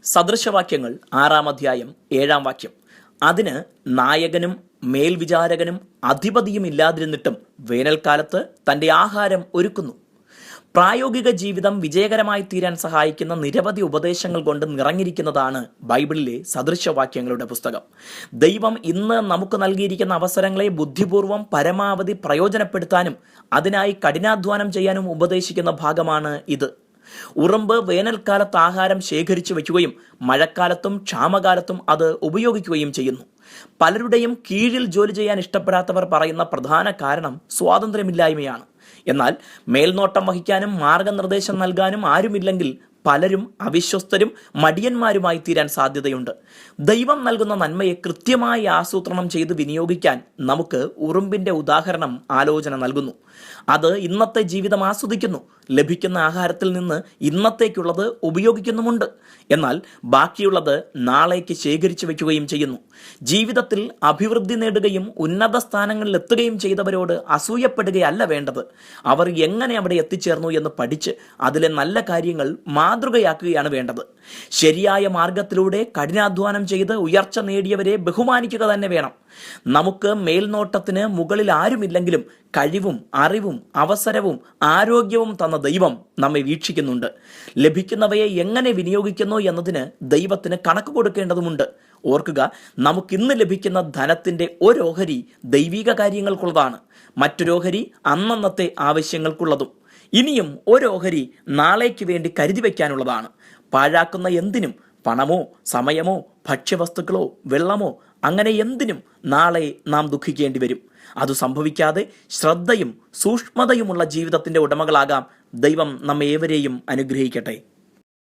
സദൃശവാക്യങ്ങൾ 6-ാം അധ്യായം 7-ാം വാക്യം. അതിന് നായകനും മേൽവിചാരകനും അധിപതിയും ഇല്ലാതിരുന്നിട്ടും വേനൽക്കാലത്ത് തൻ്റെ ആഹാരം ഒരുക്കുന്നു. പ്രായോഗിക ജീവിതം വിജയകരമായി തീരാൻ സഹായിക്കുന്ന നിരവധി ഉപദേശങ്ങൾ കൊണ്ട് നിറഞ്ഞിരിക്കുന്നതാണ് ബൈബിളിലെ സദൃശവാക്യങ്ങളുടെ പുസ്തകം. ദൈവം ഇന്ന് നമുക്ക് നൽകിയിരിക്കുന്ന അവസരങ്ങളെ ബുദ്ധിപൂർവം പരമാവധി പ്രയോജനപ്പെടുത്താനും അതിനായി കഠിനാധ്വാനം ചെയ്യാനും ഉപദേശിക്കുന്ന ഭാഗമാണ് ഇത്. ഉറുമ്പ് വേനൽക്കാലത്ത് ആഹാരം ശേഖരിച്ചു വയ്ക്കുകയും മഴക്കാലത്തും ക്ഷാമകാലത്തും അത് ഉപയോഗിക്കുകയും ചെയ്യുന്നു. പലരുടെയും കീഴിൽ ജോലി ചെയ്യാൻ ഇഷ്ടപ്പെടാത്തവർ പറയുന്ന പ്രധാന കാരണം സ്വാതന്ത്ര്യമില്ലായ്മയാണ്. എന്നാൽ മേൽനോട്ടം വഹിക്കാനും മാർഗനിർദ്ദേശം നൽകാനും ആരുമില്ലെങ്കിൽ പലരും അവിശ്വസ്തരും മടിയന്മാരുമായി തീരാൻ സാധ്യതയുണ്ട്. ദൈവം നൽകുന്ന നന്മയെ കൃത്യമായി ആസൂത്രണം ചെയ്ത് വിനിയോഗിക്കാൻ നമുക്ക് ഉറുമ്പിന്റെ ഉദാഹരണം ആലോചന നൽകുന്നു. അത് ഇന്നത്തെ ജീവിതം ആസ്വദിക്കുന്നു, ലഭിക്കുന്ന ആഹാരത്തിൽ നിന്ന് ഇന്നത്തേക്കുള്ളത് ഉപയോഗിക്കുന്നുമുണ്ട്. എന്നാൽ ബാക്കിയുള്ളത് നാളേക്ക് ശേഖരിച്ചു വയ്ക്കുകയും ചെയ്യുന്നു. ജീവിതത്തിൽ അഭിവൃദ്ധി നേടുകയും ഉന്നത സ്ഥാനങ്ങളിൽ എത്തുകയും ചെയ്തവരോട് അസൂയപ്പെടുകയല്ല വേണ്ടത്. അവർ എങ്ങനെ അവിടെ എത്തിച്ചേർന്നു എന്ന് പഠിച്ച് അതിലെ നല്ല കാര്യങ്ങൾ മാതൃകയാക്കുകയാണ് വേണ്ടത്. ശരിയായ മാർഗത്തിലൂടെ കഠിനാധ്വാനം ചെയ്ത് ഉയർച്ച നേടിയവരെ ബഹുമാനിക്കുക തന്നെ വേണം. നമുക്ക് മേൽനോട്ടത്തിന് മുകളിൽ ആരുമില്ലെങ്കിലും കഴിവും അറിവും അവസരവും ആരോഗ്യവും തന്ന ദൈവം നമ്മെ വീക്ഷിക്കുന്നുണ്ട്. ലഭിക്കുന്നവയെ എങ്ങനെ വിനിയോഗിക്കുന്നു എന്നതിന് ദൈവത്തിന് കണക്ക് കൊടുക്കേണ്ടതുമുണ്ട്. ഓർക്കുക, നമുക്കിന്ന് ലഭിക്കുന്ന ധനത്തിന്റെ ഒരോഹരി ദൈവിക കാര്യങ്ങൾക്കുള്ളതാണ്, മറ്റൊരോഹരി അന്നന്നത്തെ ആവശ്യങ്ങൾക്കുള്ളതും. ഇനിയും ഒരോഹരി നാളേക്ക് വേണ്ടി കരുതി വയ്ക്കാനുള്ളതാണ്. പാഴാക്കുന്ന എന്തിനും, പണമോ സമയമോ ഭക്ഷ്യവസ്തുക്കളോ വെള്ളമോ അങ്ങനെ എന്തിനും നാളെ നാം ദുഃഖിക്കേണ്ടി വരും. അത് സംഭവിക്കാതെ ശ്രദ്ധയും സൂക്ഷ്മതയുമുള്ള ജീവിതത്തിന്റെ ഉടമകളാകാം. ദൈവം നമ്മെ ഏവരെയും അനുഗ്രഹിക്കട്ടെ.